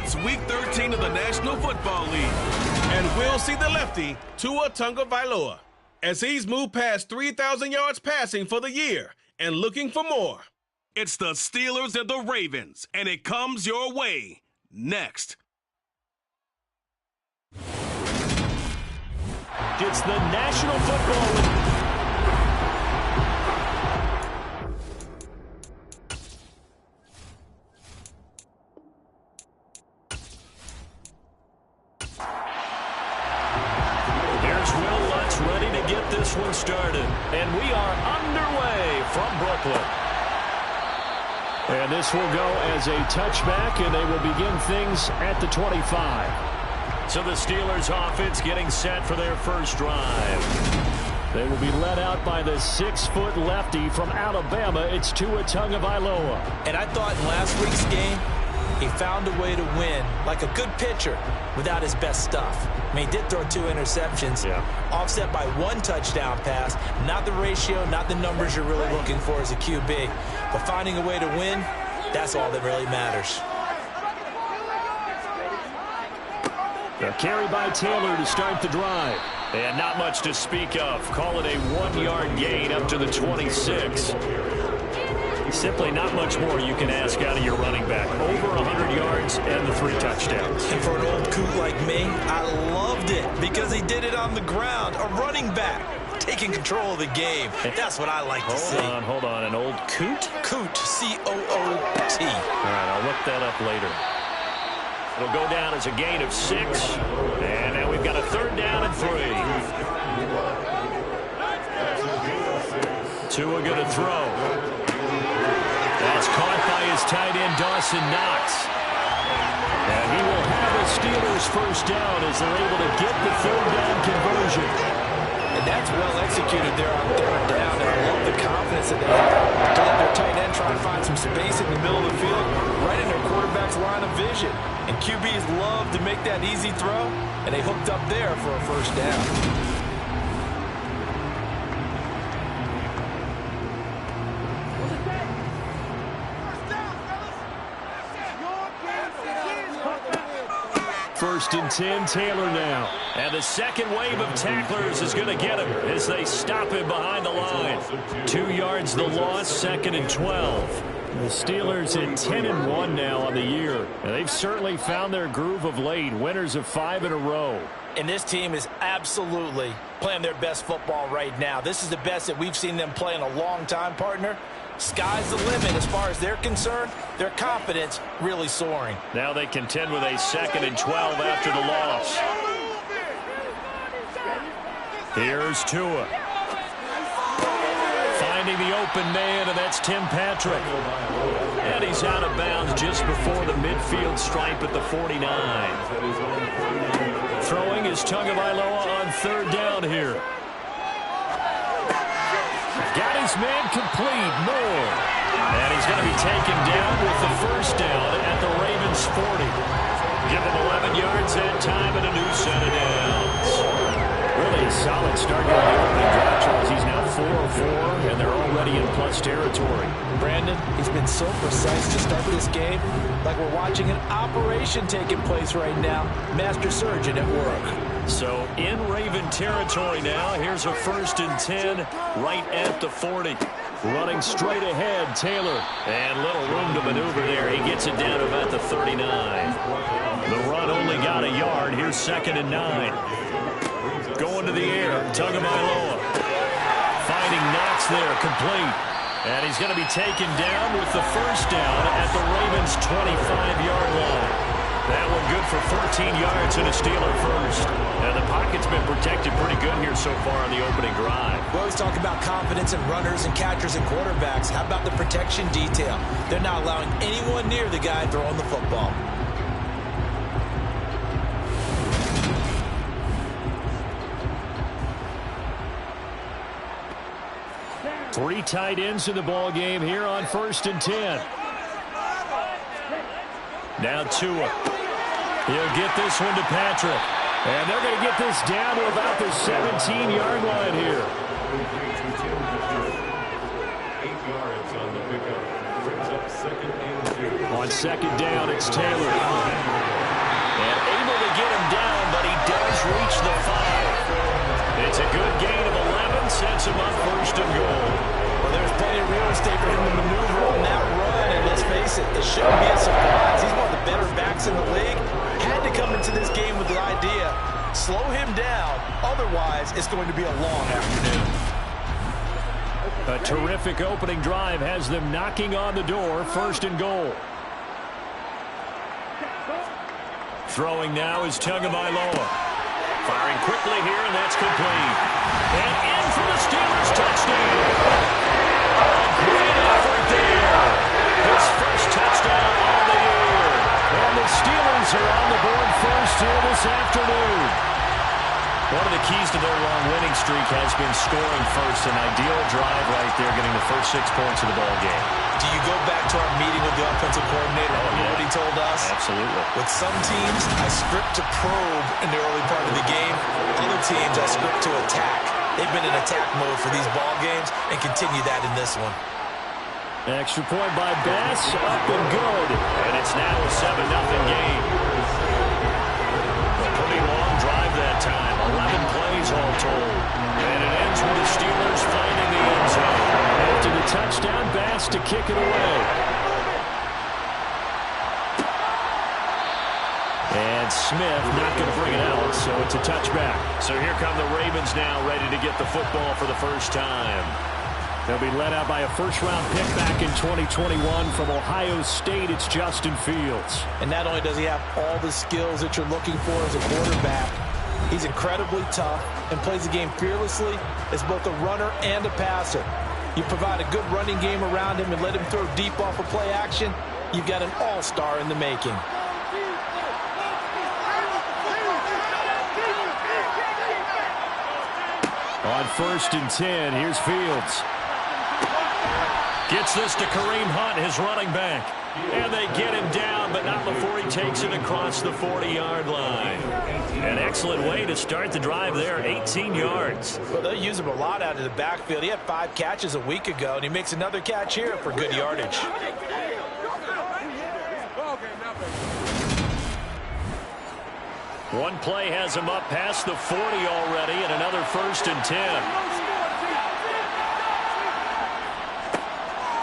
It's Week 13 of the National Football League, and we'll see the lefty, Tua Tagovailoa, as he's moved past 3,000 yards passing for the year and looking for more. It's the Steelers and the Ravens, and it comes your way next. It's the National Football League. Here's Will Lutz ready to get this one started. And we are underway from Brooklyn. And this will go as a touchback, and they will begin things at the 25. So the Steelers offense getting set for their first drive. They will be led out by the 6-foot lefty from Alabama. It's Tua Tagovailoa. And I thought in last week's game, he found a way to win, like a good pitcher, without his best stuff. I mean, he did throw 2 interceptions, offset by 1 touchdown pass. Not the ratio, not the numbers you're really looking for as a QB. But finding a way to win, that's all that really matters. A carry by Taylor to start the drive. And not much to speak of. Call it a 1-yard gain up to the 26. Simply not much more you can ask out of your running back. Over 100 yards and the 3 touchdowns. And for an old coot like me, I loved it because he did it on the ground. A running back taking control of the game. That's what I like to see. Hold on. An old coot? Coot, C-O-O-T. All right, I'll look that up later. It'll go down as a gain of 6. And now we've got a 3rd down and 3. Tua going to throw. That's caught by his tight end, Dawson Knox. And he will have a Steelers first down as they're able to get the 3rd down conversion. And that's well executed there on 3rd down. And I love the confidence that they have to let their tight end try to find some space in the middle of the field, right in their quarterback's line of vision. And QBs love to make that easy throw, and they hooked up there for a first down. First and 10, Taylor now. And the second wave of tacklers is going to get him as they stop him behind the line. 2 yards the loss, 2nd and 12. The Steelers at 10-1 now on the year. And they've certainly found their groove of late, winners of 5 in a row. And this team is absolutely playing their best football right now. This is the best that we've seen them play in a long time, partner. Sky's the limit as far as they're concerned. Their confidence really soaring. Now they contend with a 2nd and 12 after the loss. Here's Tua. Finding the open man, and that's Tim Patrick. And he's out of bounds just before the midfield stripe at the 49. Throwing is Tagovailoa on 3rd down here. Got his man complete, Moore. And he's going to be taken down with the first down at the Ravens 40. Give him 11 yards that time and a new set of downs. Really a solid start to the opening drive, Charles. He's now 4 of 4, and they're already in plus territory. Brandon, he's been so precise to start this game, like we're watching an operation taking place right now. Master surgeon at work. So in Raven territory now. Here's a 1st and 10 right at the 40. Running straight ahead, Taylor. And little room to maneuver there. He gets it down to about the 39. The run only got a yard. Here's 2nd and 9. Going to the air, Tagovailoa. Finding Knox there, complete. And he's going to be taken down with the first down at the Ravens' 25-yard line. That one good for 14 yards and a Steeler first. And the pocket's been protected pretty good here so far on the opening drive. We always talk about confidence in runners and catchers and quarterbacks. How about the protection detail? They're not allowing anyone near the guy throwing the football. Three tight ends in the ball game here on 1st and 10. Now Tua. He'll get this one to Patrick. And they're going to get this down to about the 17-yard line here. 8 yards on the pickup. Brings up 2nd and 2. On 2nd down, it's Taylor. for him to maneuver on that run, and let's face it, it shouldn't be a surprise. He's one of the better backs in the league. Had to come into this game with the idea, slow him down, otherwise it's going to be a long afternoon. A terrific opening drive has them knocking on the door, 1st and goal. Throwing now is Tagovailoa. Firing quickly here, and that's complete. And in for the Steelers touchdown. Great effort there. His first touchdown on the year. And the Steelers are on the board first here this afternoon. One of the keys to their long winning streak has been scoring first. An ideal drive right there, getting the first 6 points of the ball game. Do you go back to our meeting with the offensive coordinator? You know what he told us? Absolutely. With some teams, I script to probe in the early part of the game. Other teams, I script to attack. They've been in attack mode for these ball games and continue that in this one. Extra point by Bass, up and good. And it's now a 7-0 game. A pretty long drive that time. 11 plays all told. And it ends with the Steelers finding the end zone. After the touchdown, Bass to kick it away. And Smith not going to bring it out, so it's a touchback. So here come the Ravens now, ready to get the football for the first time. They'll be led out by a first-round pick back in 2021 from Ohio State. It's Justin Fields. And not only does he have all the skills that you're looking for as a quarterback, he's incredibly tough and plays the game fearlessly as both a runner and a passer. You provide a good running game around him and let him throw deep off of play action, you've got an all-star in the making. On 1st and 10, here's Fields. Gets this to Kareem Hunt, his running back. And they get him down, but not before he takes it across the 40-yard line. An excellent way to start the drive there, 18 yards. Well, they'll use him a lot out of the backfield. He had 5 catches a week ago, and he makes another catch here for good yardage. One play has him up past the 40 already, and another 1st and 10.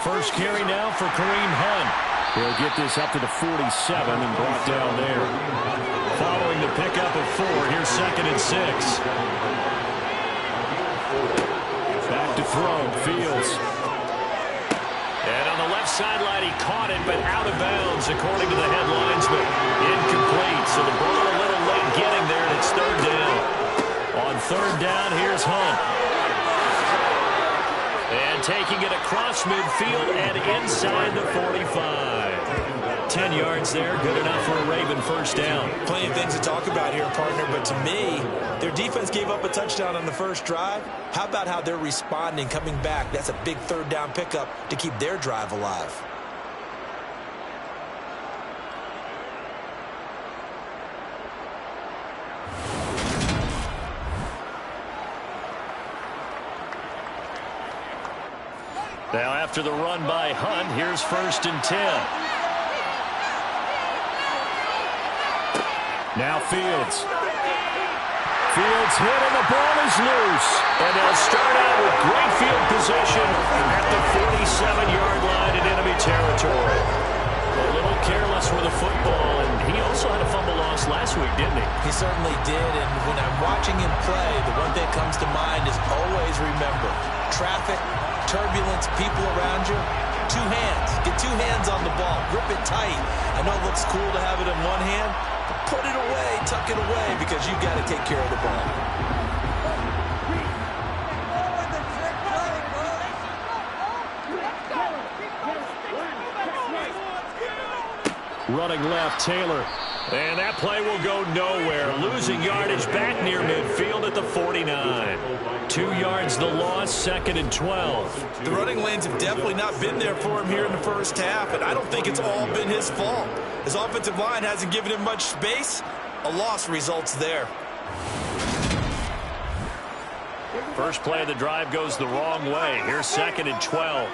First carry now for Kareem Hunt. He'll get this up to the 47 and brought down there. Following the pickup of 4, here's 2nd and 6. Back to throw, Fields. And on the left sideline, he caught it, but out of bounds, according to the head linesman. Incomplete, so the ball a little late getting there, and it's 3rd down. On 3rd down, here's Hunt. And taking it across midfield and inside the 45. 10 yards there, good enough for a Raven first down. Plenty of things to talk about here, partner, but to me, their defense gave up a touchdown on the first drive. How about how they're responding, coming back? That's a big 3rd down pickup to keep their drive alive. Now after the run by Hunt, here's 1st and 10. Now Fields. Fields hit and the ball is loose. And they'll start out with great field possession at the 47-yard line in enemy territory. A little careless with the football, and he also had a fumble loss last week, didn't he? He certainly did, and when I'm watching him play, the one thing that comes to mind is always remember, traffic, turbulence, people around you, 2 hands. Get 2 hands on the ball. Grip it tight. I know it looks cool to have it in one hand, but put it away, tuck it away, because you've got to take care of the ball. Running left, Taylor. And that play will go nowhere. Losing yardage back near midfield at the 49. 2 yards the loss, 2nd and 12. The running lanes have definitely not been there for him here in the first half, and I don't think it's all been his fault. His offensive line hasn't given him much space. A loss results there. First play of the drive goes the wrong way. Here's 2nd and 12.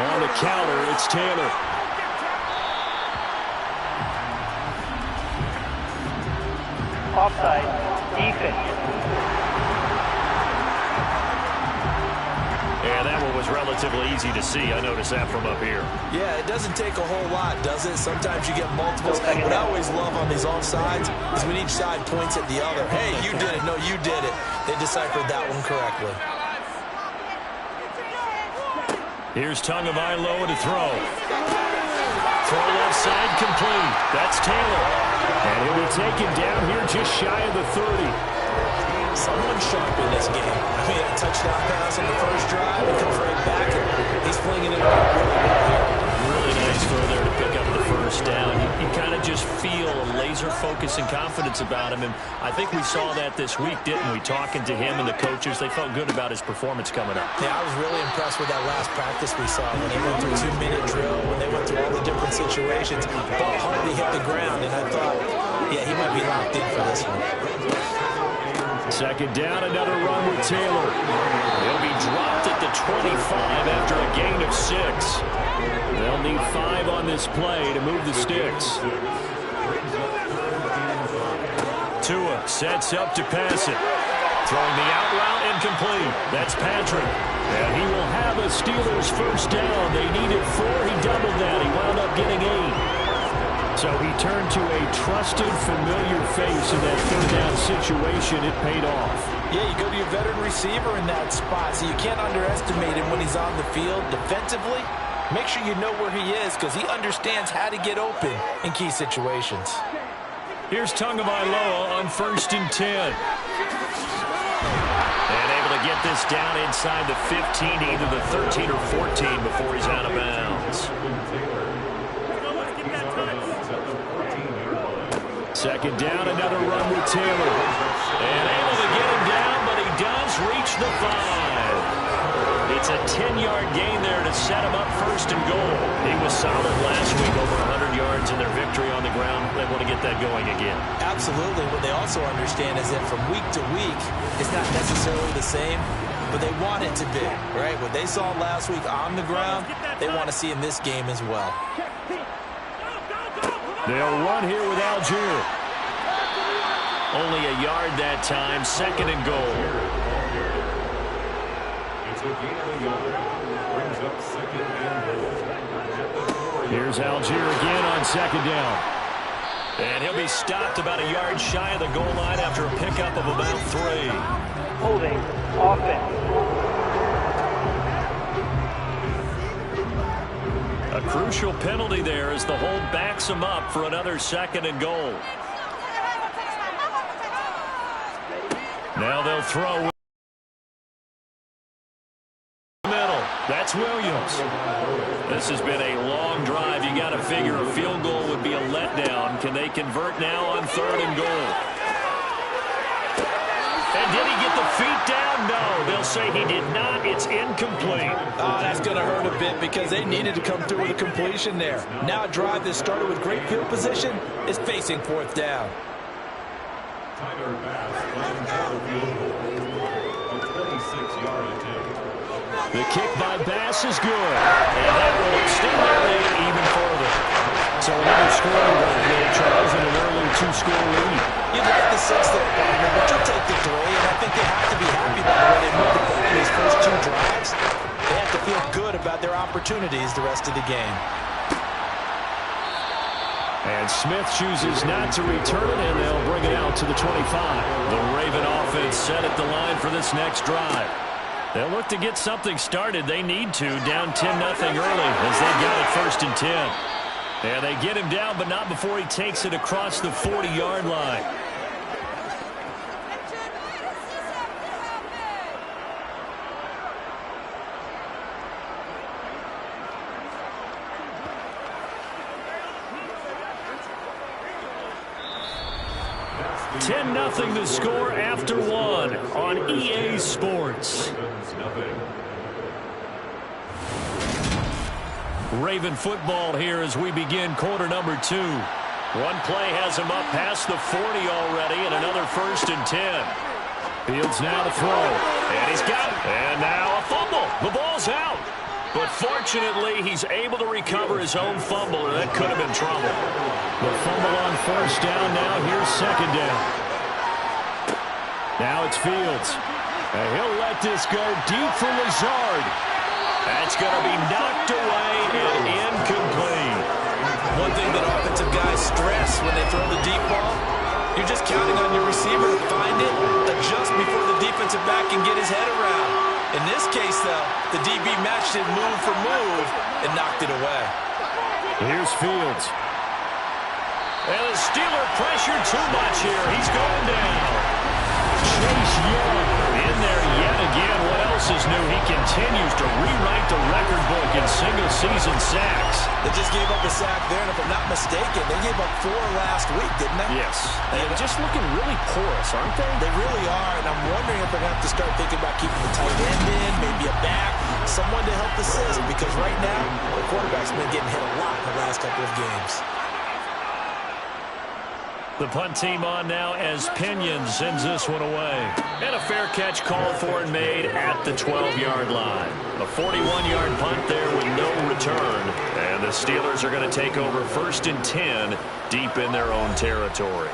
On the counter, it's Taylor. Offside, defense. relatively easy to see. I noticed that from up here. Yeah, it doesn't take a whole lot, does it? Sometimes you get multiples. What I always love on these offsides is when each side points at the other. Hey, you did it. No, you did it. They deciphered that one correctly. Here's Tagovailoa to throw. Throw left side complete. That's Taylor. And he'll be taken down here just shy of the 30. Someone sharp in this game. I mean, a touchdown pass on the first drive. He comes right back, and he's flinging it around really well here. Really nice throw there to pick up the first down. You kind of just feel a laser focus and confidence about him, and I think we saw that this week, didn't we? Talking to him and the coaches, they felt good about his performance coming up. Yeah, I was really impressed with that last practice we saw when they went through 2-minute drill, when they went through all the different situations. Ball hardly hit the ground, and I thought, yeah, he might be locked in for this one. Second down, another run with Taylor. He'll be dropped at the 25 after a gain of 6. They'll need 5 on this play to move the sticks. Tua sets up to pass it. Throwing the out route incomplete. That's Patrick. And he will have a Steelers first down. They needed 4. He doubled that. He wound up getting 8. So he turned to a trusted, familiar face in that third down situation. It paid off. Yeah, you go to your veteran receiver in that spot, so you can't underestimate him when he's on the field defensively. Make sure you know where he is because he understands how to get open in key situations. Here's Tagovailoa on 1st and 10. And able to get this down inside the 15, either the 13 or 14 before he's out of bounds. Second down, another run with Taylor. And able to get him down, but he does reach the 5. It's a 10-yard gain there to set him up 1st and goal. He was solid last week, over 100 yards in their victory on the ground. They want to get that going again. Absolutely. What they also understand is that from week to week, it's not necessarily the same, but they want it to be, right? What they saw last week on the ground, they want to see in this game as well. They'll run here with Algier. Only a yard that time, 2nd and goal. It's a gain of a yard. Brings up 2nd and goal. Here's Algier again on 2nd down. And he'll be stopped about a yard shy of the goal line after a pickup of about 3. Holding offense. A crucial penalty there as the hold backs him up for another 2nd and goal. Now they'll throw. Middle. That's Williams. This has been a long drive. You got to figure a field goal would be a letdown. Can they convert now on 3rd and goal? And did he get the feet down? No. They'll say he did not. It's incomplete. Oh, that's going to hurt a bit because they needed to come through with a completion there. Now a drive that started with great field position is facing 4th down. Tyler Bass running for the field goal. A 26-yard attempt. The kick by Bass is good. And that will extend that lead even further. So another scoring drive there, Charles, in an early 2-score lead. You'd like the 6th there, partner, but you'll take the 3, and I think they have to be happy about the way they moved the ball in these first 2 drives. They have to feel good about their opportunities the rest of the game. And Smith chooses not to return it, and they'll bring it out to the 25. The Raven offense set at the line for this next drive. They'll look to get something started. They need to, down 10-0 early as they got it 1st and 10. And they get him down, but not before he takes it across the 40-yard line. Nothing to score after 1 on EA Sports. Raven football here as we begin quarter number 2. One play has him up past the 40 already, and another 1st and 10. Fields now to throw, and he's got it. And now a fumble. The ball's out. But fortunately, he's able to recover his own fumble, or that could have been trouble. The fumble on 1st down. Now here's 2nd down. Now it's Fields. And he'll let this go deep for Lazard. That's going to be knocked away and incomplete. One thing that offensive guys stress when they throw the deep ball, you're just counting on your receiver to find it, adjust before the defensive back can get his head around. In this case, though, the DB matched it move for move and knocked it away. Here's Fields. And the Steeler pressured too much here. He's going down. Chase Young in there yet again. What else is new? He continues to rewrite the record book in single-season sacks. They just gave up a sack there, and if I'm not mistaken, they gave up 4 last week, didn't they? Yes. And just looking really porous, aren't they? They really are, and I'm wondering if they're going to have to start thinking about keeping the tight end in, maybe a back, someone to help assist, because right now, the quarterback's been getting hit a lot in the last couple of games. The punt team on now as Pinion sends this one away. And a fair catch called for and made at the 12-yard line. A 41-yard punt there with no return. And the Steelers are going to take over 1st and 10 deep in their own territory.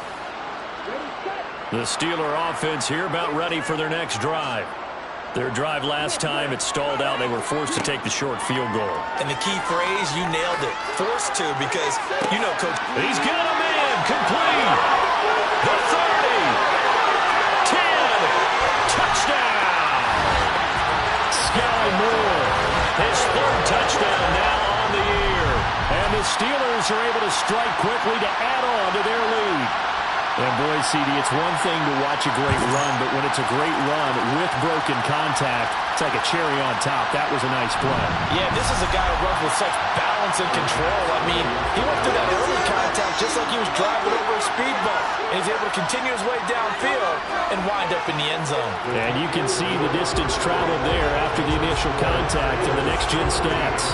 The Steeler offense here about ready for their next drive. Their drive last time, it stalled out. They were forced to take the short field goal. And the key phrase, you nailed it. Forced to, because, you know, Coach, he's got a man. Complete. The 30. 10. Touchdown. Sky Moore. His 3rd touchdown now on the year. And the Steelers are able to strike quickly to add on to their lead. And boy, CD, it's one thing to watch a great run, but when it's a great run with broken contact, it's like a cherry on top. That was a nice play. Yeah, this is a guy who runs with such balance and control. I mean, he went through that early contact just like he was driving over a speed bump. And he's able to continue his way downfield and wind up in the end zone. And you can see the distance traveled there after the initial contact in the next-gen stats.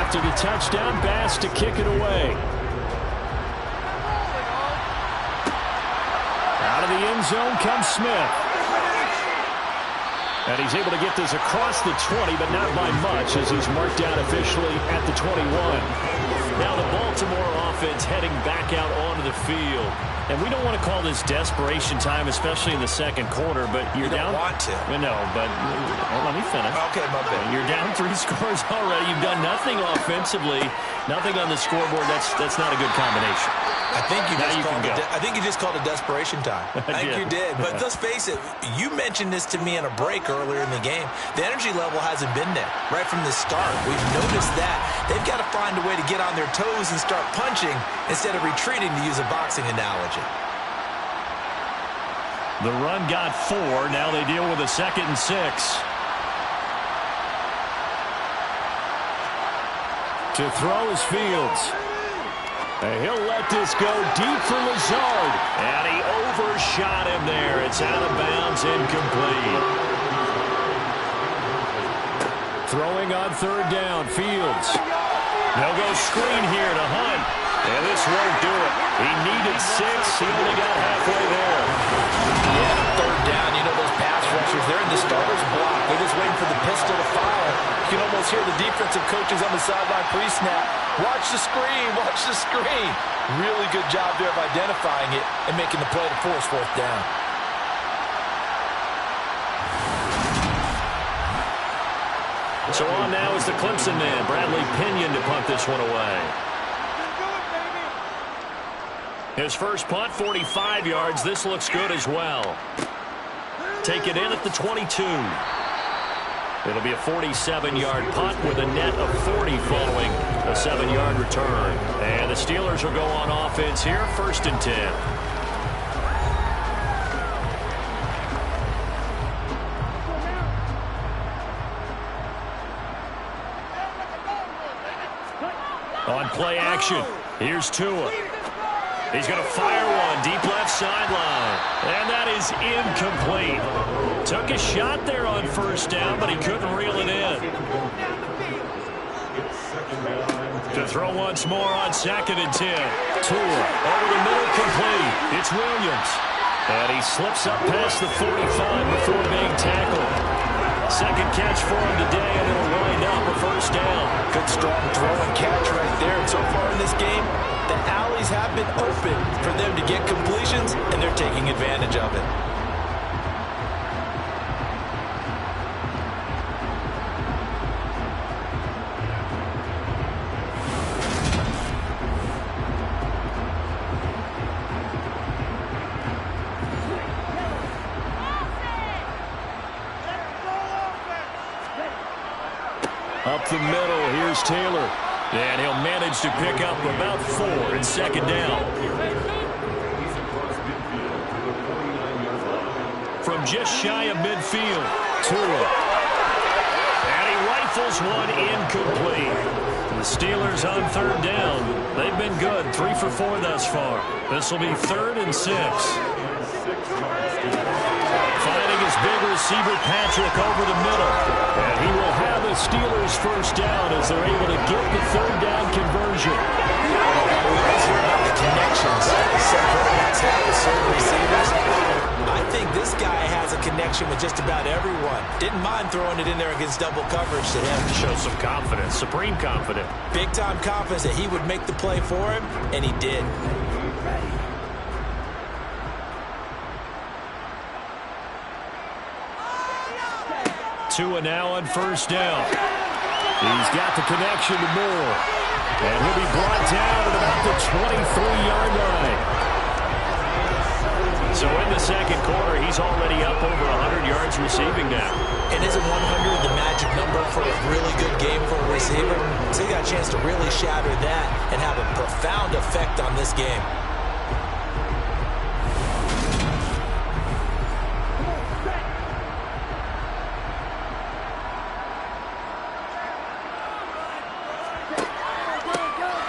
After the touchdown, Bass to kick it away. Out of the end zone comes Smith. And he's able to get this across the 20, but not by much as he's marked out officially at the 21. Now the Baltimore offense heading back out onto the field. And we don't want to call this desperation time, especially in the second quarter, but you're down. You don't want to. No, but let me finish. Okay, my bad. You're down 3 scores already. You've done nothing offensively, nothing on the scoreboard. That's not a good combination. I think you just called it desperation time. I think you did. But let's face it, you mentioned this to me in a break earlier in the game. The energy level hasn't been there right from the start. We've noticed that. They've got to find a way to get on their toes and start punching instead of retreating, to use a boxing analogy. The run got 4. Now they deal with a 2nd and 6. To throw is Fields. And he'll let this go deep for Lazard. And he overshot him there. It's out of bounds, incomplete. Throwing on 3rd down, Fields. They'll go screen here to Hunt. And this won't do it. He needed 6. He only got halfway there. Yeah, 3rd down. You know those pass rushers, they're in the starter's block. They're just waiting for the pistol to fire. You can almost hear the defensive coaches on the sideline pre-snap. Watch the screen. Watch the screen. Really good job there of identifying it and making the play to force 4th down. So on now is the Clemson man, Bradley Pinion, to punt this one away. His first punt, 45 yards. This looks good as well. Take it in at the 22. It'll be a 47-yard punt with a net of 40 following a 7-yard return. And the Steelers will go on offense here, 1st and 10. On play action, here's Tua. He's going to fire one deep left sideline. And that is incomplete. Took a shot there on 1st down, but he couldn't reel it in. To throw once more on 2nd and 10. Tua over the middle, complete. It's Williams. And he slips up past the 45 before being tackled. Second catch for him today, and it'll wind up a first down. Good, strong throw and catch right there. And so far in this game, the alleys have been open for them to get completions, and they're taking advantage of it. Up the middle, here's Taylor. And he'll manage to pick up about 4 in second down. From just shy of midfield, Tua. And he rifles one incomplete. The Steelers on third down. They've been good, 3 for 4 thus far. This will be 3rd and 6. Finding his big receiver, Patrick, over the middle. And he will have the Steelers first down as they're able to get the third down conversion. The connections certain receivers. I think this guy has a connection with just about everyone. Didn't mind throwing it in there against double coverage to him. Show some confidence, supreme confidence. Big-time confidence that he would make the play for him, and he did. Tua now on first down. He's got the connection to Moore. And he'll be brought down at about the 23-yard line. So in the second quarter, he's already up over 100 yards receiving now. And isn't 100 the magic number for a really good game for a receiver? So he got a chance to really shatter that and have a profound effect on this game.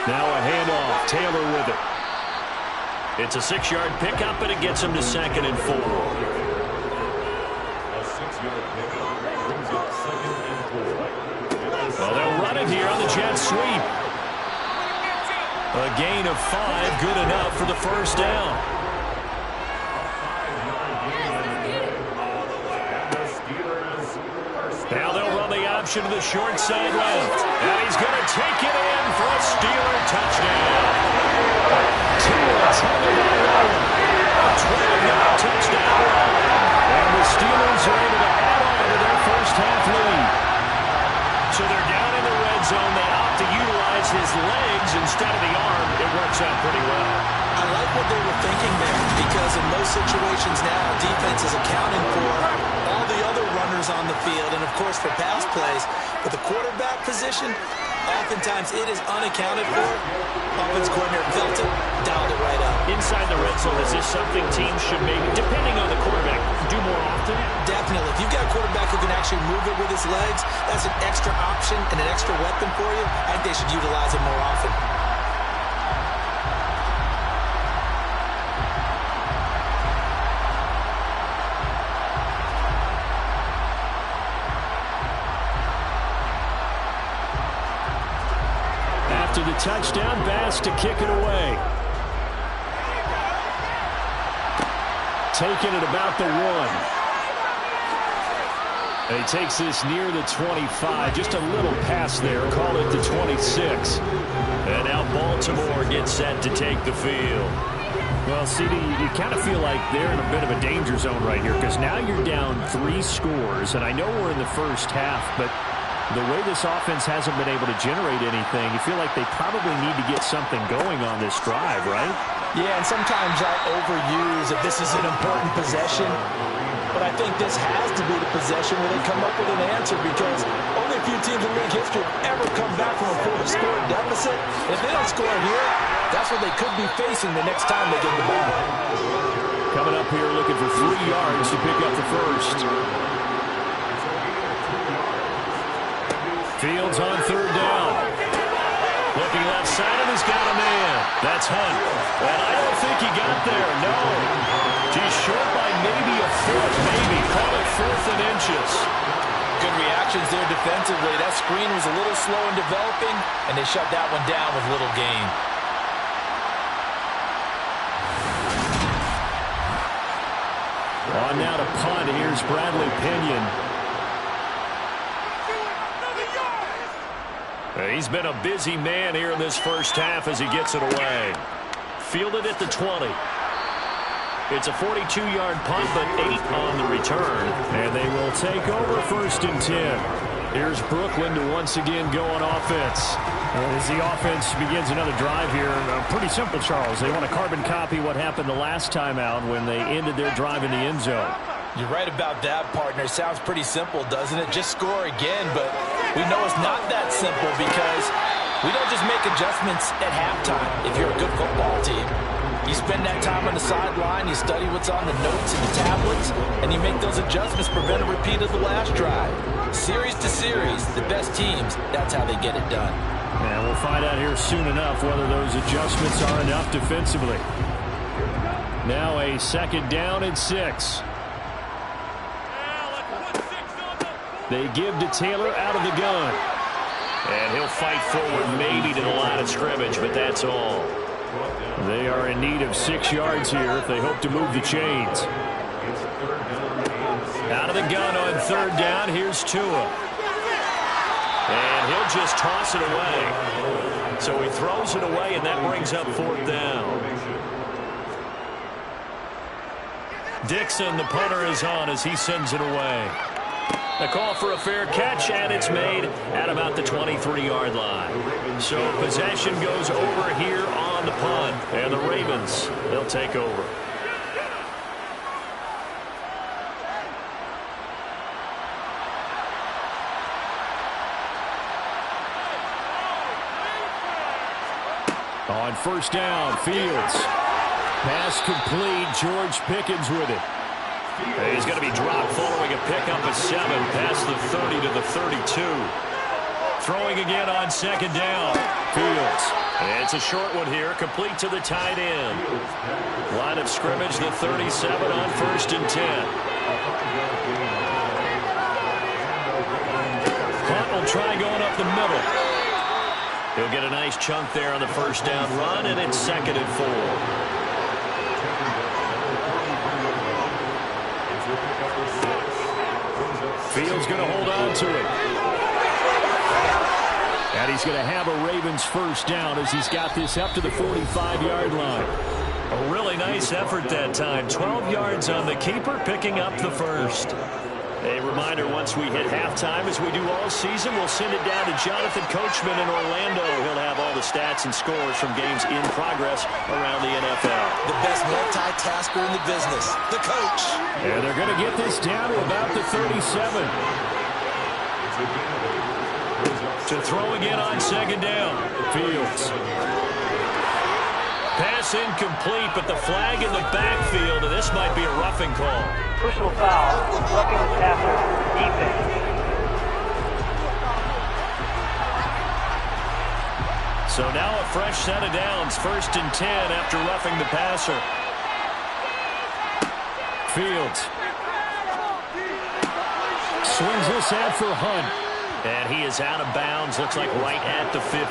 Now a handoff. Taylor with it. It's a 6-yard pickup, and it gets him to 2nd and 4. A 6-yard pickup brings up 2nd and 4. Well, they'll run it here on the jet sweep. A gain of 5, good enough for the first down. Now they'll run the option to the short side left. And he's going to take it in for a Steeler touchdown. Tua Tagovailoa, a 12-yard touchdown run. And the Steelers are able to add on to their first half lead. So they're down in the red zone. They opt to utilize his legs instead of the arm. It works out pretty well. I like what they were thinking there, because in most situations now, defense is accounting for all the other runners on the field, and of course for pass plays. But the quarterback position, oftentimes it is unaccounted for. Offense coordinator felt it, dialed it right up. Inside the red zone, is this something teams should maybe, depending on the quarterback, do more often? Definitely. If you've got a quarterback who can actually move it with his legs, that's an extra option and an extra weapon for you. I think they should utilize it more often. After the touchdown, Bass to kick it away. Taking it about the 1. And he takes this near the 25. Just a little pass there. Call it the 26. And now Baltimore gets set to take the field. Well, CD, you kind of feel like they're in a bit of a danger zone right here, because now you're down 3 scores. And I know we're in the first half, but the way this offense hasn't been able to generate anything, you feel like they probably need to get something going on this drive, right? Yeah, and sometimes I overuse if this is an important possession. But I think this has to be the possession where they come up with an answer, because only a few teams in league history have ever come back from a 4-score deficit. And if they don't score here, that's what they could be facing the next time they get the ball. Coming up here looking for 3 yards to pick up the first. Fields on third down. Looking left side, and he's got a man. That's Hunt. And I don't think he got there, no. He's short by maybe a foot, maybe. Call it 4th and inches. Good reactions there defensively. That screen was a little slow in developing, and they shut that one down with little gain. On now to punt. Here's Bradley Pinion. He's been a busy man here in this first half as he gets it away. Fielded at the 20. It's a 42-yard punt, but 8 on the return. And they will take over 1st and 10. Here's Brooklyn to once again go on offense. As the offense begins another drive here, pretty simple, Charles. They want to carbon copy what happened the last time out when they ended their drive in the end zone. You're right about that, partner. Sounds pretty simple, doesn't it? Just score again, but we know it's not that simple because we don't just make adjustments at halftime if you're a good football team. You spend that time on the sideline, you study what's on the notes and the tablets, and you make those adjustments, prevent a repeat of the last drive. Series to series, the best teams, that's how they get it done. And we'll find out here soon enough whether those adjustments are enough defensively. Now a 2nd down and 6. They give to Taylor out of the gun. And he'll fight forward maybe to the line of scrimmage, but that's all. They are in need of 6 yards here if they hope to move the chains. Out of the gun on 3rd down, here's Tua. And he'll just toss it away. So he throws it away, and that brings up 4th down. Dixon, the punter, is on as he sends it away. A call for a fair catch, and it's made at about the 23-yard line. So possession goes over here on the punt, and the Ravens, they'll take over. On 1st down, Fields. Pass complete. George Pickens with it. He's going to be dropped following a pickup of 7 past the 30 to the 32. Throwing again on 2nd down. Fields. It's a short one here, complete to the tight end. Line of scrimmage, the 37 on 1st and 10. Hunt will try going up the middle. He'll get a nice chunk there on the 1st down run, and it's 2nd and 4. Fields going to hold on to it. And he's going to have a Ravens 1st down as he's got this up to the 45-yard line. A really nice effort that time. 12 yards on the keeper, picking up the 1st. A reminder, once we hit halftime, as we do all season, we'll send it down to Jonathan Coachman in Orlando. He'll have all the stats and scores from games in progress around the NFL. The best multitasker in the business, the coach. And they're going to get this down to about the 37. To throw again on 2nd down. Fields. Pass incomplete, but the flag in the backfield, and this might be a roughing call. Personal foul, roughing the passer, defense. So now a fresh set of downs, 1st and 10 after roughing the passer. Fields. Swings this out for Hunt. And he is out of bounds, looks like right at the 15.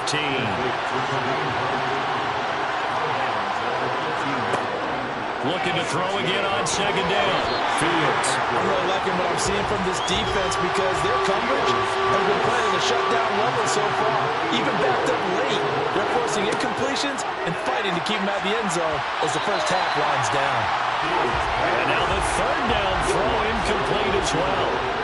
Looking to throw again on 2nd down. Fields. I'm really liking what I'm seeing from this defense because their coverage has been playing at a shutdown level so far. Even backed up late, they're forcing incompletions and fighting to keep them out of the end zone as the first half winds down. And now the 3rd down throw incomplete as well.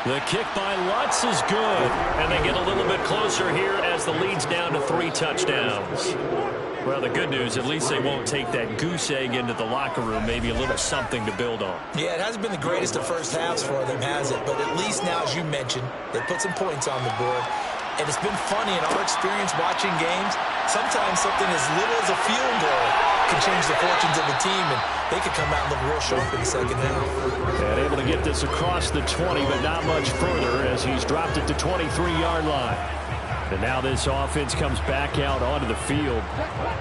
The kick by Lutz is good, and they get a little bit closer here as the lead's down to 3 touchdowns. Well, the good news, at least they won't take that goose egg into the locker room, maybe a little something to build on. Yeah, it hasn't been the greatest of first halves for them, has it? But at least now, as you mentioned, they put some points on the board. And it's been funny in our experience watching games, sometimes something as little as a field goal can change the fortunes of the team, and they could come out and look real sharp in the second half. And able to get this across the 20, but not much further as he's dropped it to 23-yard line. And now this offense comes back out onto the field.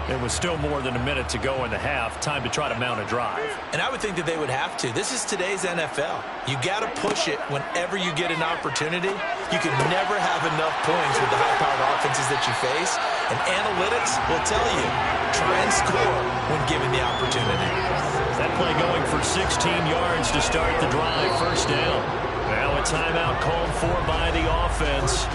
There was still more than a minute to go in the half. Time to try to mount a drive. And I would think that they would have to. This is today's NFL. You got to push it whenever you get an opportunity. You can never have enough points with the high-powered offenses that you face. And analytics will tell you, try and score when given the opportunity. That play going for 16 yards to start the drive. 1st down. Now a timeout called for by the offense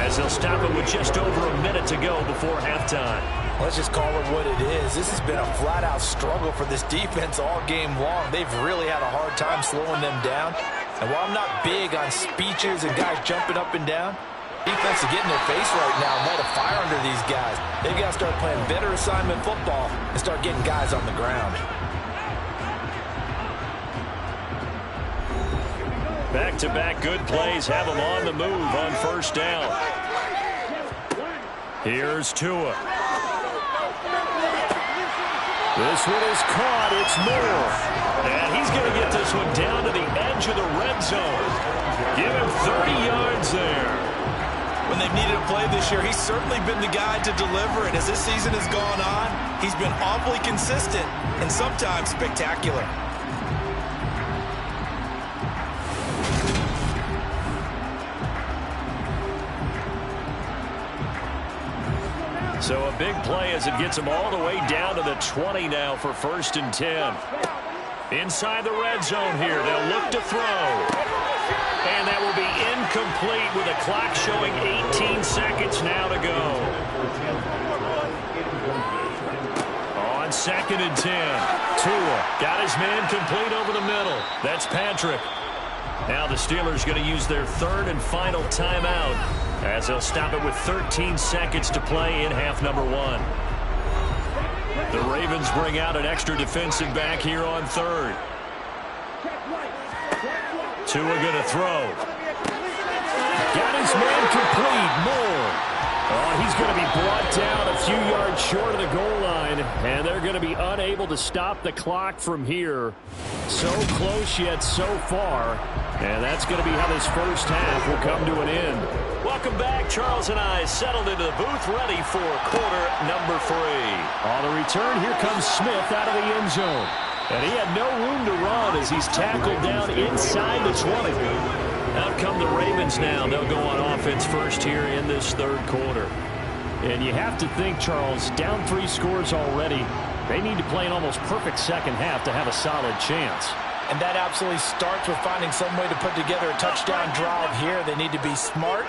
as they'll stop it with just over a minute to go before halftime. Let's just call it what it is. This has been a flat-out struggle for this defense all game long. They've really had a hard time slowing them down. And while I'm not big on speeches and guys jumping up and down, defense is getting their face right now and light a fire under these guys. They've got to start playing better assignment football and start getting guys on the ground. Back-to-back good plays have them on the move on first down. Here's Tua. This one is caught. It's Moore. And he's going to get this one down to the edge of the red zone. Give him 30 yards there. When they've needed a play this year, he's certainly been the guy to deliver it. As this season has gone on, he's been awfully consistent and sometimes spectacular. So a big play as it gets them all the way down to the 20 now for 1st and 10. Inside the red zone here, they'll look to throw. And that will be incomplete with the clock showing 18 seconds now to go. On 2nd and 10, Tua got his man complete over the middle. That's Patrick. Now the Steelers going to use their 3rd and final timeout as they'll stop it with 13 seconds to play in half number 1. The Ravens bring out an extra defensive back here on 3rd. Tua going to throw. Got his man complete. Moore. Oh, he's going to be brought down a few yards short of the goal line, and they're going to be unable to stop the clock from here. So close yet so far, and that's going to be how this first half will come to an end. Welcome back. Charles and I settled into the booth ready for quarter number 3. On the return, here comes Smith out of the end zone. And he had no room to run as he's tackled down inside the 20. Out come the Ravens now. They'll go on offense first here in this 3rd quarter. And you have to think, Charles, down 3 scores already. They need to play an almost perfect second half to have a solid chance. And that absolutely starts with finding some way to put together a touchdown drive here. They need to be smart,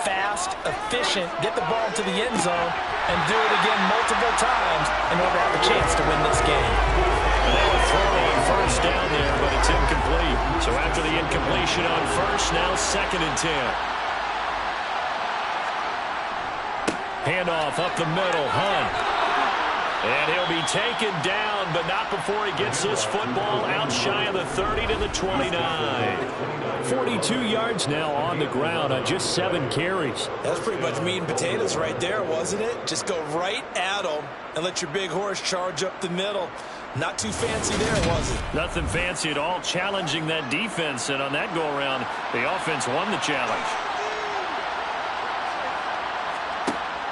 fast, efficient, get the ball to the end zone, and do it again multiple times in order to have a chance to win this game. And they were throwing on first down there, but it's incomplete. So after the incompletion on first, now 2nd and 10. Handoff up the middle, Hunt. And he'll be taken down, but not before he gets this football out shy of the 30 to the 29. 42 yards now on the ground on just 7 carries. That's pretty much meat and potatoes right there, wasn't it? Just go right at them and let your big horse charge up the middle. Not too fancy there, was it? Nothing fancy at all, challenging that defense. And on that go-around, the offense won the challenge.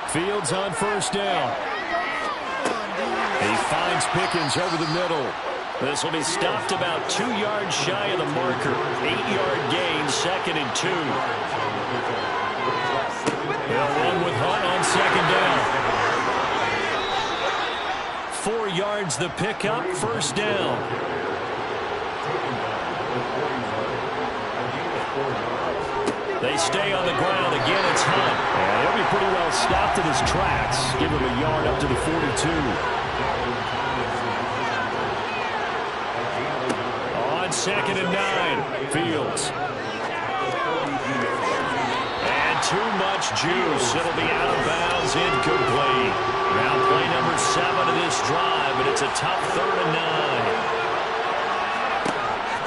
Fields on first down. He finds Pickens over the middle. This will be stopped about 2 yards shy of the marker. 8-yard gain, 2nd and 2. They'll run with Hunt on 2nd down. 4 yards the pickup, 1st down. They stay on the ground. Again, it's Hunt. And he'll be pretty well stopped in his tracks. Give him a yard up to the 42. On 2nd and 9, Fields. And too much juice. It'll be out of bounds, incomplete. Now play number 7 of this drive, but it's a tough 3rd and 9.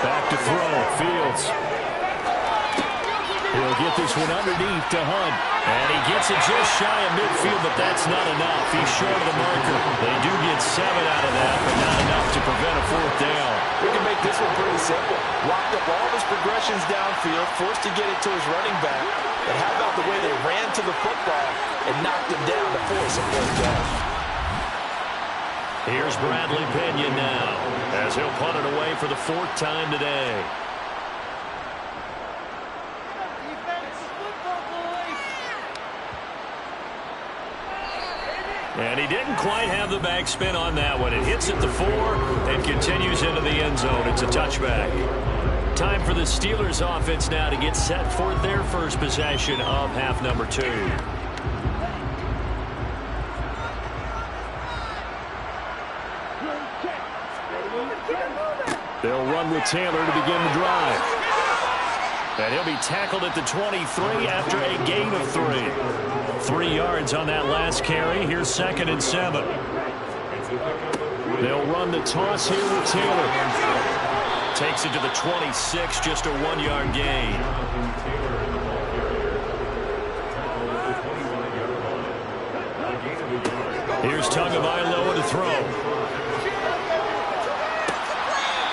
Back to throw, Fields. He'll get this one underneath to Hunt. And he gets it just shy of midfield, but that's not enough. He's short of the marker. They do get 7 out of that, but not enough to prevent a 4th down. We can make this one pretty simple. Locked up all of his progressions downfield, forced to get it to his running back. But how about the way they ran to the football and knocked him down to force a 4th down? Here's Bradley Pinion now, as he'll punt it away for the 4th time today. And he didn't quite have the backspin on that one. It hits at the 4 and continues into the end zone. It's a touchback. Time for the Steelers offense now to get set for their first possession of half number 2. They'll run with Taylor to begin the drive. And he'll be tackled at the 23 after a gain of 3. 3 yards on that last carry. Here's 2nd and 7. They'll run the toss here with Taylor. Takes it to the 26, just a 1-yard gain. Here's Tagovailoa to throw.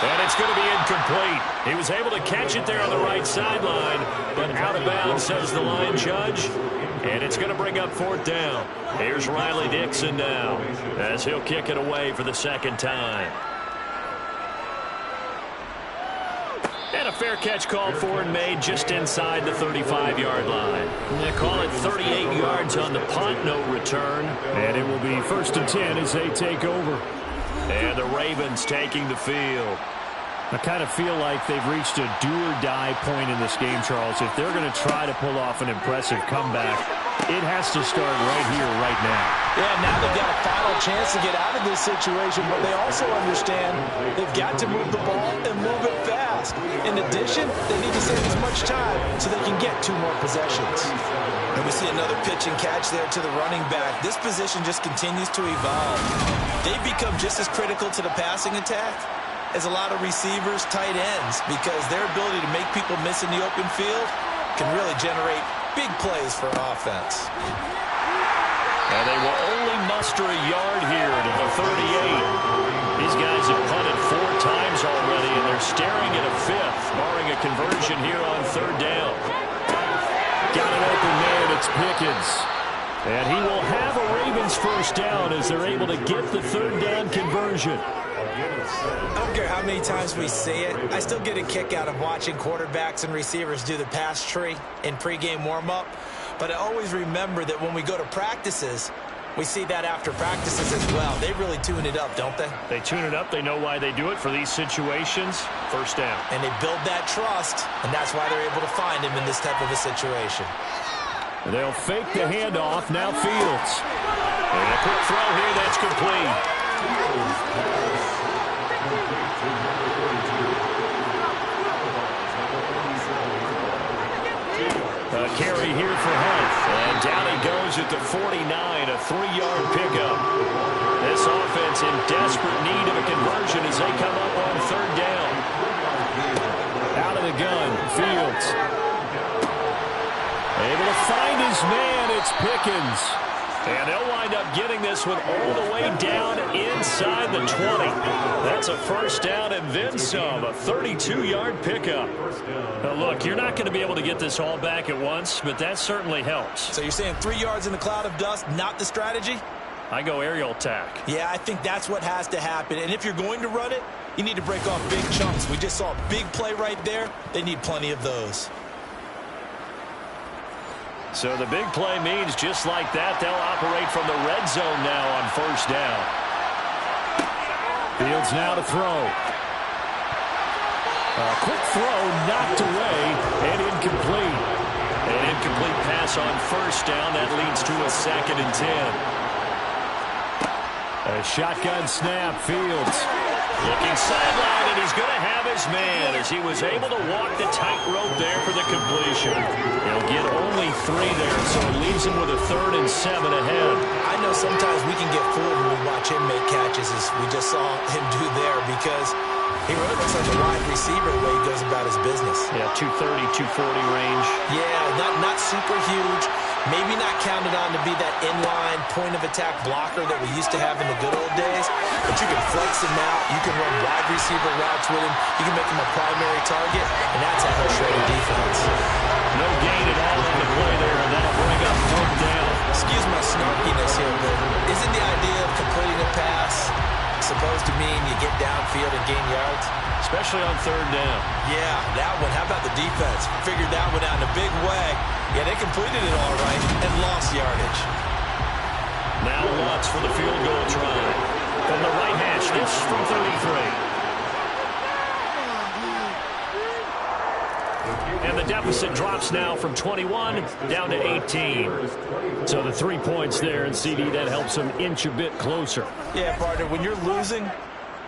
And it's going to be incomplete. He was able to catch it there on the right sideline, but out of bounds, says the line judge. And it's going to bring up 4th down. Here's Riley Dixon now, as he'll kick it away for the 2nd time. And a fair catch called for and made just inside the 35-yard line. They call it 38 yards on the punt, no return. And it will be 1st and 10 as they take over. And the Ravens taking the field. I kind of feel like they've reached a do-or-die point in this game, Charles. If they're going to try to pull off an impressive comeback, it has to start right here, right now. Yeah, now they've got a final chance to get out of this situation, but they also understand they've got to move the ball and move it fast. In addition, they need to save as much time so they can get 2 more possessions. And we see another pitch and catch there to the running back. This position just continues to evolve. They've become just as critical to the passing attack as a lot of receivers, tight ends, because their ability to make people miss in the open field can really generate big plays for offense. And they will only muster a yard here to the 38. These guys have punted 4 times already, and they're staring at a 5th, barring a conversion here on 3rd down. Got an open man, it's Pickens. And he will have a Ravens 1st down as they're able to get the 3rd down conversion. I don't care how many times we see it. I still get a kick out of watching quarterbacks and receivers do the pass tree in pregame warm-up. But I always remember that when we go to practices, we see that after practices as well. They really tune it up, don't they? They tune it up. They know why they do it for these situations. 1st down. And they build that trust, and that's why they're able to find him in this type of a situation. They'll fake the handoff. Now Fields. And a quick throw here that's complete. A carry here for Hunt. And down he goes at the 49, a 3-yard pickup. This offense in desperate need of a conversion as they come up on 3rd down. Out of the gun, Fields. Able to find his man, it's Pickens. And they'll wind up getting this one all the way down inside the 20. That's a 1st down and then some, a 32-yard pickup. Now look, you're not going to be able to get this all back at once, but that certainly helps. So you're saying 3 yards in the cloud of dust, not the strategy? I go aerial attack. Yeah, I think that's what has to happen. And if you're going to run it, you need to break off big chunks. We just saw a big play right there. They need plenty of those. So the big play means just like that, they'll operate from the red zone now on 1st down. Fields now to throw. A quick throw knocked away and incomplete. An incomplete pass on 1st down. That leads to a 2nd and 10. A shotgun snap, Fields. Looking sideline, and he's going to have his man as he was able to walk the tightrope there for the completion. He'll get only 3 there, so it leaves him with a 3rd and 7 ahead. I know sometimes we can get fooled when we watch him make catches, as we just saw him do there, because he really looks like a wide receiver the way he goes about his business. Yeah, 230, 240 range. Yeah, not super huge. Maybe not counted on to be that inline point-of-attack blocker that we used to have in the good old days, but you can flex him out. You can run wide receiver routes with him. You can make him a primary target, and that's how he'll shred a defense. No gain at all on the play there, and that'll bring up 4th down. Excuse my snarkiness here, but isn't the idea of completing a pass supposed to mean you get downfield and gain yards? Especially on 3rd down. Yeah, that one. How about the defense? Figured that one out in a big way. Yeah, they completed it all right and lost yardage. Now Lutz for the field goal try. From the right hash, this from 33. deficit drops now from 21 down to 18. So the 3 points there, and CD, that helps them inch a bit closer. Yeah, partner, when you're losing,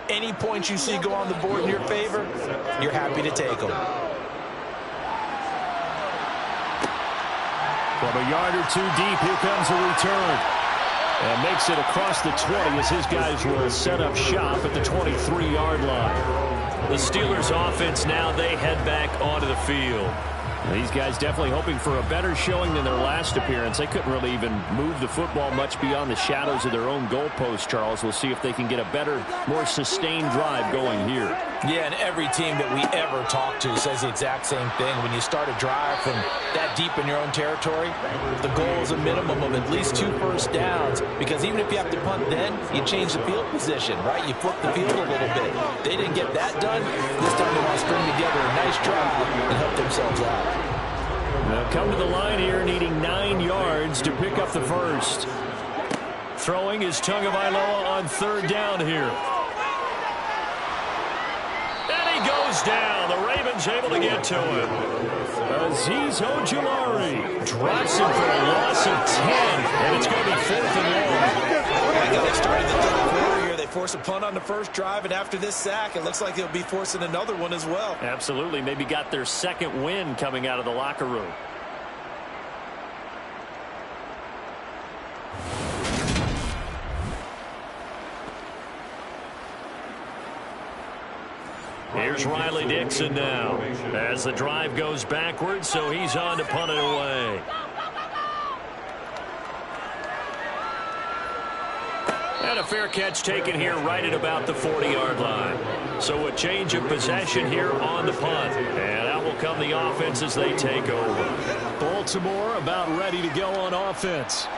any points you see go on the board in your favor, you're happy to take them. From a yard or two deep, here comes a return. And makes it across the 20 as his guys will set up shop at the 23-yard line. The Steelers offense now, they head back onto the field. These guys definitely hoping for a better showing than their last appearance. They couldn't really even move the football much beyond the shadows of their own goalpost, Charles. We'll see if they can get a better, more sustained drive going here. Yeah, and every team that we ever talk to says the exact same thing. When you start a drive from that deep in your own territory, the goal is a minimum of at least 2 first downs, because even if you have to punt then, you change the field position, right? You flip the field a little bit. They didn't get that done. This time they want to string together a nice drive and help themselves out. They'll come to the line here needing 9 yards to pick up the first. Throwing is Tagovailoa on 3rd down here. And he goes down. The Ravens able to get to him. Azeez Ojulari drops him for a loss of 10. And it's going to be 4th and long. They started the 3rd quarter here. They force a punt on the first drive, and after this sack, it looks like they'll be forcing another one as well. Absolutely. Maybe got their 2nd win coming out of the locker room. Here's Riley Dixon now as the drive goes backwards, so he's on to punt it away. And a fair catch taken here right at about the 40-yard line. So a change of possession here on the punt. And out will come the offense as they take over. Baltimore about ready to go on offense.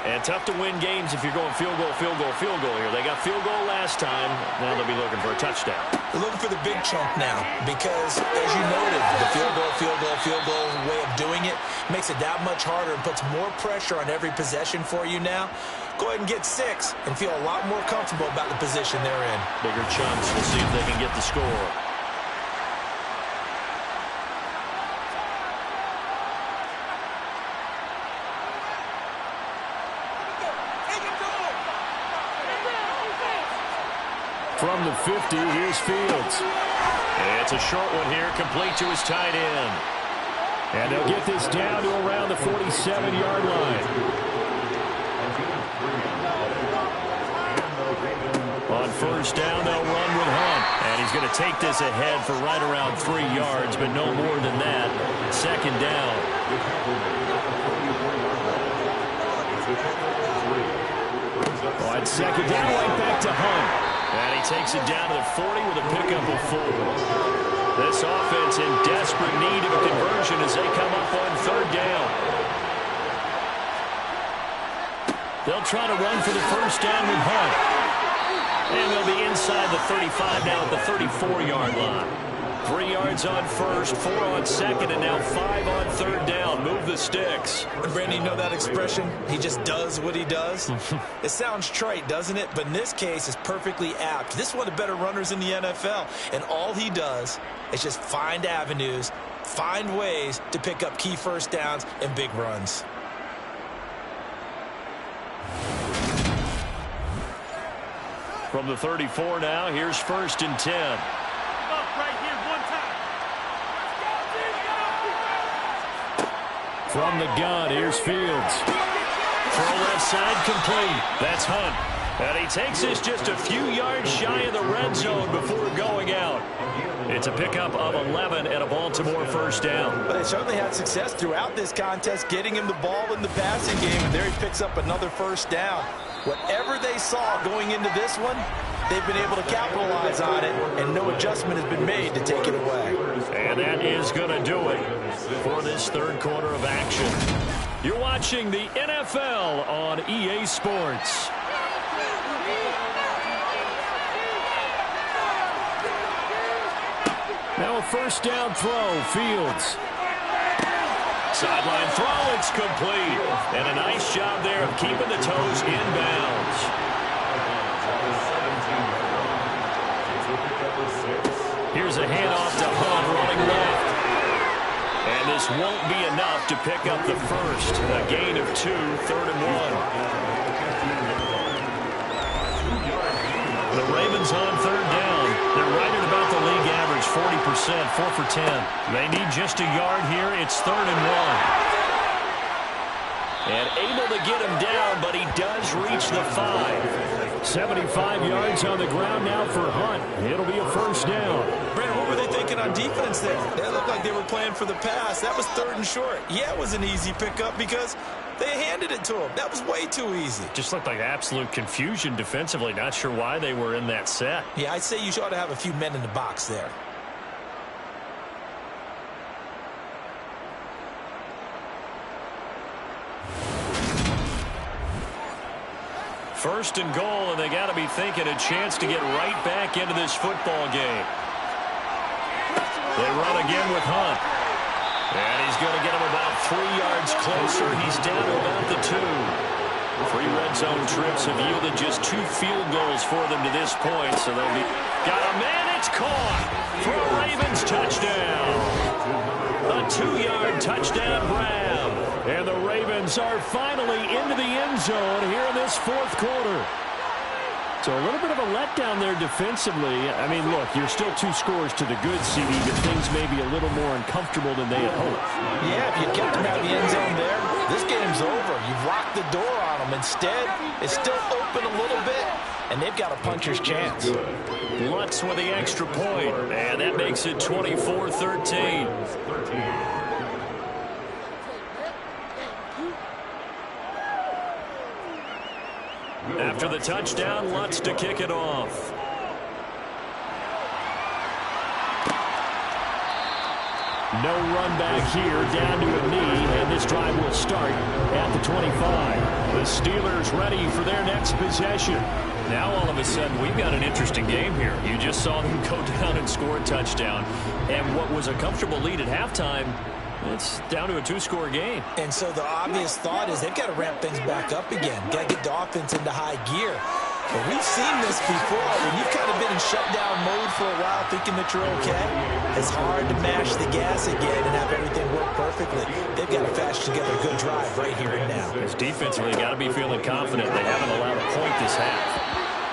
And tough to win games if you're going field goal, field goal, field goal here. They got field goal last time. Now they'll be looking for a touchdown. They're looking for the big chunk now because, as you noted, the field goal way of doing it makes it that much harder and puts more pressure on every possession for you now. Go ahead and get 6 and feel a lot more comfortable about the position they're in. Bigger chunks. We'll see if they can get the score. From the 50, here's Fields. It's a short one here, complete to his tight end. And they'll get this down to around the 47-yard line. On 1st down, they'll run with Hunt. And he's going to take this ahead for right around 3 yards, but no more than that. 2nd down. On 2nd down, right back to Hunt. And he takes it down to the 40 with a pickup of 4. This offense in desperate need of a conversion as they come up on 3rd down. They'll try to run for the 1st down with Hunt. And they'll be inside the 35 now at the 34-yard line. 3 yards on 1st, 4 on 2nd, and now 5 on 3rd down. Move the sticks. And Brandon, you know that expression? He just does what he does? It sounds trite, doesn't it? But in this case, it's perfectly apt. This is one of the better runners in the NFL. And all he does is just find avenues, find ways to pick up key 1st downs and big runs. From the 34 now, here's 1st and 10. From the gun, here's Fields. Throw left side complete. That's Hunt. And he takes this just a few yards shy of the red zone before going out. It's a pickup of 11 and a Baltimore 1st down. But they certainly had success throughout this contest, getting him the ball in the passing game, and there he picks up another 1st down. Whatever they saw going into this one, they've been able to capitalize on it, and no adjustment has been made to take it away. And that is going to do it for this 3rd quarter of action. You're watching the NFL on EA Sports. Now a 1st down throw, Fields. Sideline throw, it's complete. And a nice job there of keeping the toes inbounds. Here's a handoff to Hunt running left. And this won't be enough to pick up the first. A gain of 2, 3rd and 1. The Ravens on 3rd down. They're right at about the league average, 40%, 4 for 10. They need just a yard here. It's 3rd and 1. And able to get him down, but he does reach the 5. 75 yards on the ground now for Hunt. It'll be a first down. Brandon, what were they thinking on defense there? They looked like they were playing for the pass. That was 3rd and short. Yeah, it was an easy pickup because they handed it to him. That was way too easy. Just looked like absolute confusion defensively. Not sure why they were in that set. Yeah, I'd say you ought to have a few men in the box there. First and goal, and they got to be thinking a chance to get right back into this football game. They run again with Hunt. And he's going to get him about 3 yards closer. He's down to about the 2. 3 red zone trips have yielded just 2 field goals for them to this point. So they'll be... Got a man, it's caught for a Ravens touchdown. A 2-yard touchdown grab. And the Ravens are finally into the end zone here in this 4th quarter. So a little bit of a letdown there defensively. I mean, look, you're still 2 scores to the good, CD, but things may be a little more uncomfortable than they had hoped. Yeah, if you kept them out of the end zone there, this game's over. You've locked the door on them. Instead, it's still open a little bit, and they've got a puncher's chance. Lutz with the extra point, and that makes it 24-13. After the touchdown, Lutz to kick it off. No run back here, down to a knee, and this drive will start at the 25. The Steelers ready for their next possession. Now all of a sudden we've got an interesting game here. You just saw them go down and score a touchdown. And what was a comfortable lead at halftime, it's down to a 2-score game. And so the obvious thought is they've got to ramp things back up again. Got to get the offense into high gear. But we've seen this before. When you've kind of been in shutdown mode for a while thinking that you're okay, it's hard to mash the gas again and have everything work perfectly. They've got to fashion together a good drive right here and now. Because defensively, got to be feeling confident. They haven't allowed a point this half.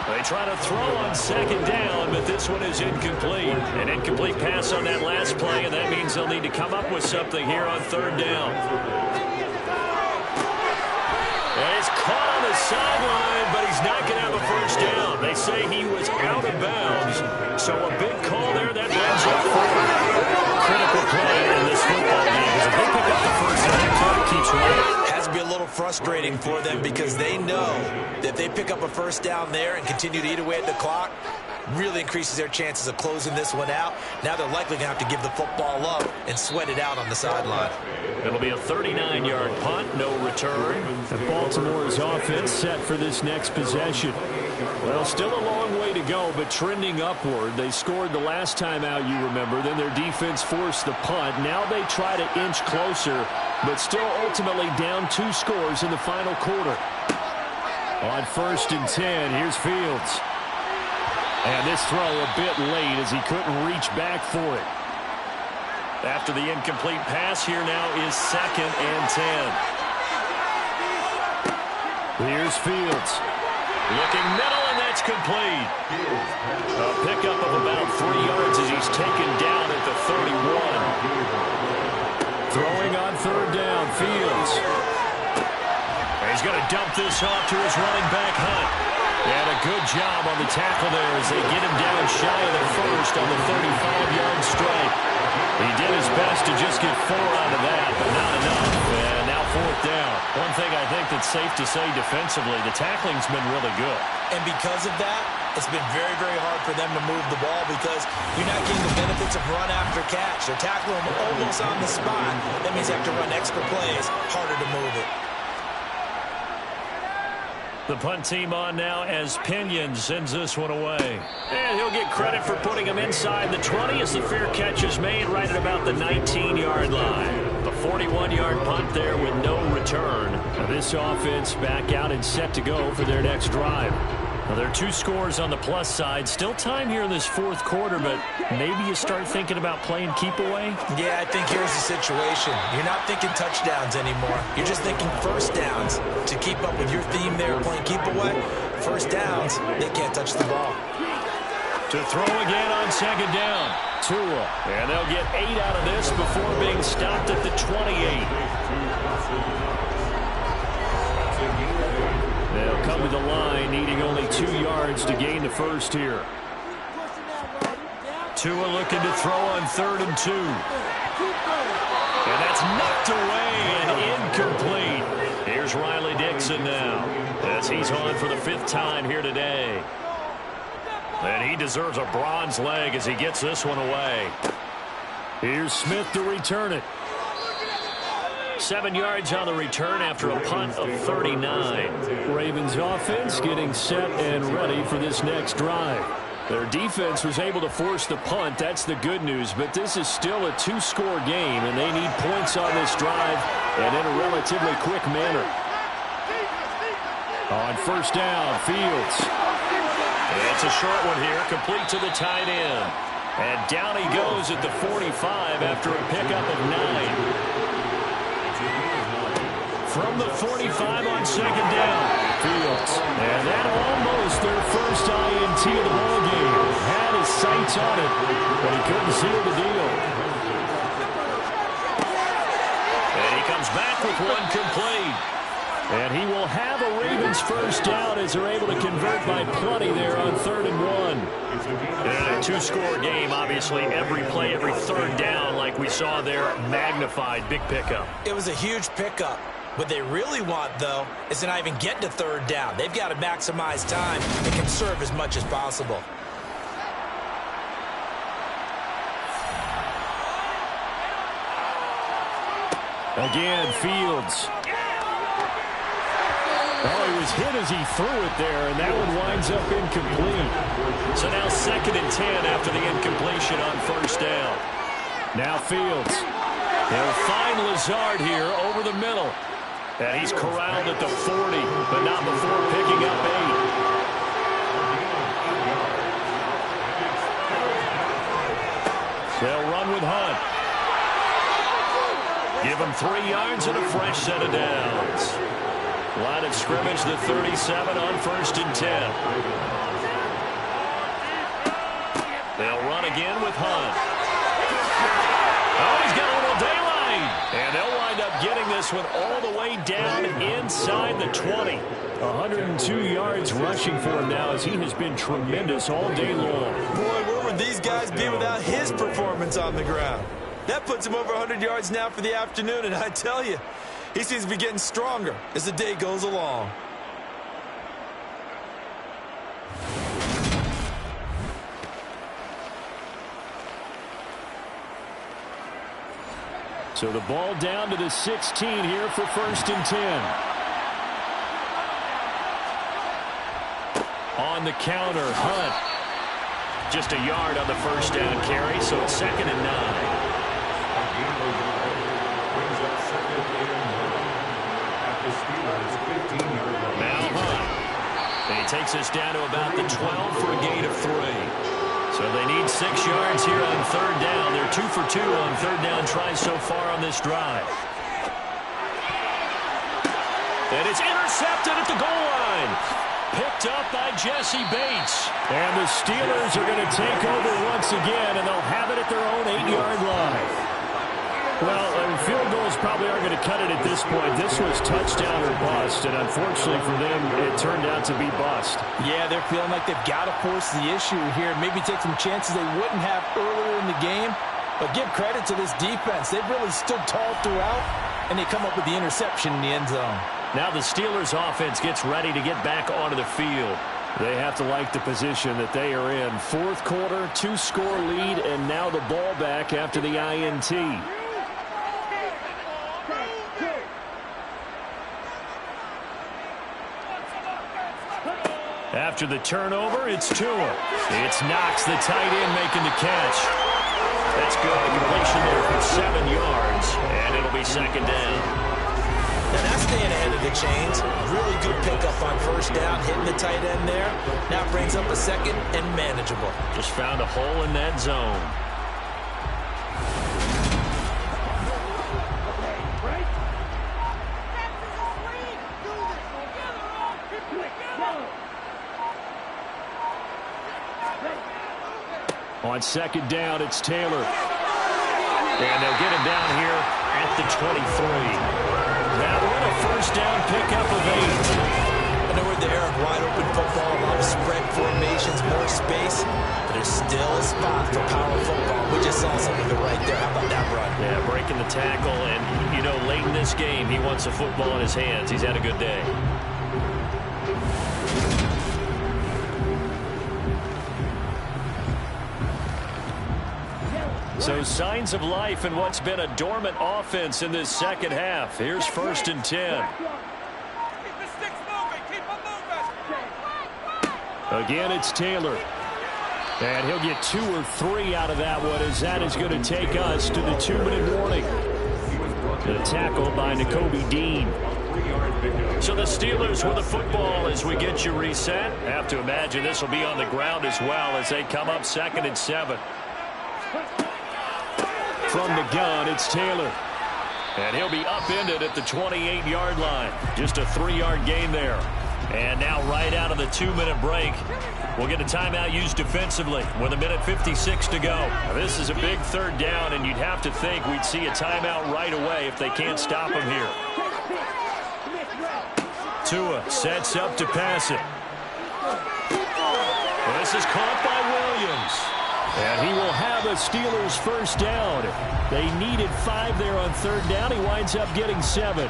They try to throw on 2nd down, but this one is incomplete. An incomplete pass on that last play, and that means they'll need to come up with something here on 3rd down. And he's caught on the sideline, but he's not going to have a first down. They say he was out of bounds. So a big call there. That brings up 4. Critical play in this football game. As if they pick up the first down, clock keeps running. Has to be a little frustrating for them because they know that if they pick up a first down there and continue to eat away at the clock, really increases their chances of closing this one out. Now they're likely going to have to give the football up and sweat it out on the sideline. It'll be a 39-yard punt, no return. And Baltimore's offense set for this next possession. Well, still a long way to go, but trending upward. They scored the last time out, you remember. Then their defense forced the punt. Now they try to inch closer, but still ultimately down 2 scores in the final quarter. On 1st and 10, here's Fields. And this throw a bit late as he couldn't reach back for it. After the incomplete pass, here now is 2nd and 10. Here's Fields. Looking middle, and that's complete. A pickup of about 3 yards as he's taken down at the 31. Throwing on 3rd down, Fields. He's going to dump this off to his running back, Hunt. And a good job on the tackle there as they get him down shy of the first on the 35-yard strike. He did his best to just get 4 out of that, but not enough. And now 4th down. One thing I think that's safe to say defensively, the tackling's been really good. And because of that, it's been very, very hard for them to move the ball because you're not getting the benefits of run after catch. They're tackling them almost on the spot. That means they have to run extra plays, harder to move it. The punt team on now as Pinion sends this one away. And he'll get credit for putting him inside the 20 as the fair catch is made right at about the 19-yard line. A 41-yard punt there with no return. This offense back out and set to go for their next drive. Well, there are 2 scores on the plus side. Still time here in this fourth quarter, but maybe you start thinking about playing keep away? Yeah, I think here's the situation. You're not thinking touchdowns anymore. You're just thinking first downs. To keep up with your theme there, playing keep away, first downs, they can't touch the ball. To throw again on second down. Tua. And they'll get 8 out of this before being stopped at the 28. They'll come to the line, needing only 2 yards to gain the first here. Tua looking to throw on 3rd and 2. And that's knocked away and incomplete. Here's Riley Dixon now, as he's on for the 5th time here today. And he deserves a bronze leg as he gets this one away. Here's Smith to return it. 7 yards on the return after a punt of 39. Ravens offense getting set and ready for this next drive. Their defense was able to force the punt. That's the good news. But this is still a 2-score game, and they need points on this drive and in a relatively quick manner. On first down, Fields. It's a short one here, complete to the tight end. And down he goes at the 45 after a pickup of 9. From the 45 on second down, Fields. And that almost their first INT of the ballgame. Had his sights on it, but he couldn't seal the deal. And he comes back with one complete. And he will have a Ravens first down as they're able to convert by plenty there on 3rd and 1. And a 2-score game, obviously. Every play, every third down, like we saw there, magnified. Big pickup. It was a huge pickup. What they really want, though, is to not even get to 3rd down. They've got to maximize time and conserve as much as possible. Again, Fields. Oh, he was hit as he threw it there, and that one winds up incomplete. So now 2nd and 10 after the incompletion on first down. Now Fields. He'll find Lazard here over the middle. And he's corralled at the 40, but not before picking up 8. They'll run with Hunt. Give him 3 yards and a fresh set of downs. Line of scrimmage, the 37 on 1st and 10. They'll run again with Hunt. Oh, he's got a little daylight. And they'll wind up getting this one all the way down inside the 20. 102 yards rushing for him now as he has been tremendous all day long. Boy, where would these guys be without his performance on the ground? That puts him over 100 yards now for the afternoon, and I tell you, he seems to be getting stronger as the day goes along. So the ball down to the 16 here for 1st and 10. On the counter, Hunt. Just a yard on the first down carry, so it's 2nd and 9. Now Hunt. And he takes us down to about the 12 for a gain of 3. So they need 6 yards here on 3rd down. They're 2 for 2 on 3rd down tries so far on this drive. And it's intercepted at the goal line. Picked up by Jesse Bates. And the Steelers are going to take over once again, and they'll have it at their own 8-yard line. Well, field goals probably aren't going to cut it at this point. This was touchdown or bust, and unfortunately for them, it turned out to be bust. Yeah, they're feeling like they've got to force the issue here. Maybe take some chances they wouldn't have earlier in the game. But give credit to this defense. They've really stood tall throughout, and they come up with the interception in the end zone. Now the Steelers offense gets ready to get back onto the field. They have to like the position that they are in. Fourth quarter, 2-score lead, and now the ball back after the INT. After the turnover, it's Tua. It's Knox, the tight end, making the catch. That's good. The completion there for 7 yards, and it'll be 2nd down. And that's staying ahead of the chains. Really good pickup on first down, hitting the tight end there. Now brings up a second and manageable. Just found a hole in that zone. On second down, it's Taylor. And they'll get him down here at the 23. Now we're in a first down pickup of 8. I know we're in the era of wide open football, a lot of spread formations, more space, but there's still a spot for power football. We just saw some of it right there. How about that run? Yeah, breaking the tackle, and, you know, late in this game, he wants a football in his hands. He's had a good day. So signs of life in what's been a dormant offense in this second half. Here's 1st and 10. Again, it's Taylor. And he'll get 2 or 3 out of that one, as that is going to take us to the 2-minute warning. The tackle by Nakobe Dean. So the Steelers with the football as we get you reset. Have to imagine this will be on the ground as well as they come up 2nd and 7. From the gun, it's Taylor. And he'll be upended at the 28-yard line. Just a 3-yard gain there. And now right out of the 2-minute break, we'll get a timeout used defensively with 1:56 to go. Now, this is a big 3rd down, and you'd have to think we'd see a timeout right away if they can't stop him here. Tua sets up to pass it. Well, this is caught by Williams. And he will have a Steelers first down. They needed 5 there on 3rd down. He winds up getting 7.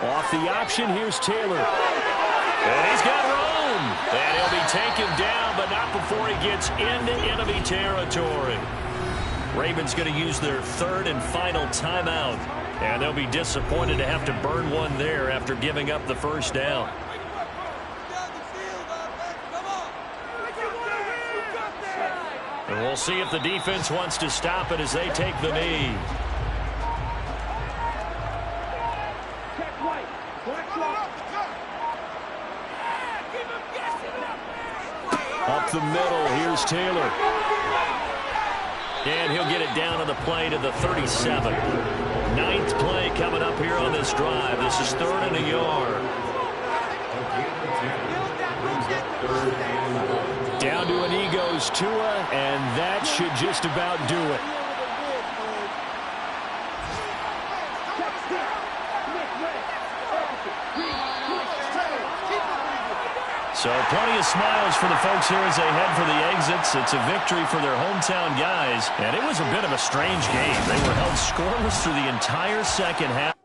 Off the option, here's Taylor. And he's got room. And he'll be taken down, but not before he gets into enemy territory. Ravens going to use their 3rd and final timeout. And they'll be disappointed to have to burn one there after giving up the first down. And we'll see if the defense wants to stop it as they take the knee. Up the middle, here's Taylor. And he'll get it down on the play to the 37. 9th play coming up here on this drive. This is 3rd and a yard. Down to an E goes Tua, and that should just about do it. So plenty of smiles for the folks here as they head for the exits. It's a victory for their hometown guys, and it was a bit of a strange game. They were held scoreless through the entire second half.